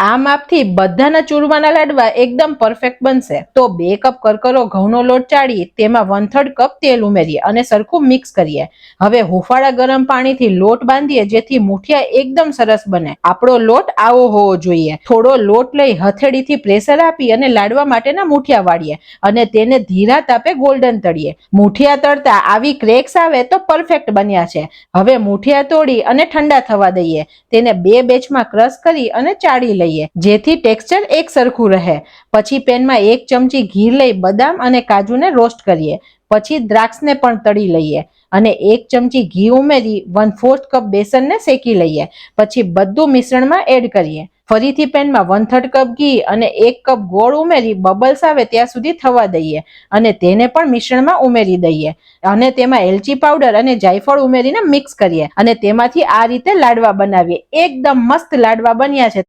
આ માપથી બધાના ચૂરમાના લાડવા એકદમ પરફેક્ટ બનશે. તો 2 કપ કરકરો ઘઉંનો લોટ ચાળી તેમાં 1/3 કપ તેલ ઉમેરીએ અને સરખું મિક્સ કરીએ. હવે હુંફાળા ગરમ પાણીથી લોટ બાંધીએ જેથી મુઠિયા એકદમ સરસ બને. આપણો લોટ આવો હોવો જોઈએ. થોડો લોટ લઈ હથેળીથી પ્રેશર આપી અને લાડવા માટેના મુઠિયા વાળીએ અને તેને ધીરા તાપે ગોલ્ડન તળીએ. મુઠિયા તળતા આવી ક્રેક્સ આવે તો પરફેક્ટ બન્યા છે. હવે મુઠિયા તોડી અને ઠંડા થવા દઈએ. તેને 2 બેચમાં ક્રશ કરી અને ચાળી લઈએ જેથી ટેક્સચર એક સરખું રહે. પછી પેનમાં 1 ચમચી ઘી લઈ બદામ અને કાજુને રોસ્ટ કરીએ. પછી દ્રાક્ષને પણ તળી લઈએ અને 1 ચમચી ઘી ઉમેરી 1/4 કપ બેસનને શેકી લઈએ. પછી બધું મિશ્રણમાં એડ કરીએ. ફરીથી પેનમાં 1/3 કપ ઘી અને 1 કપ ગોળ ઉમેરી બબલ્સ આવે ત્યાં સુધી થવા દઈએ અને તેને પણ મિશ્રણમાં ઉમેરી દઈએ અને તેમાં એલચી પાવડર અને જાયફળ ઉમેરીને મિક્સ કરીએ અને તેમાંથી આ રીતે લાડવા બનાવીએ. એકદમ મસ્ત લાડવા બન્યા છે.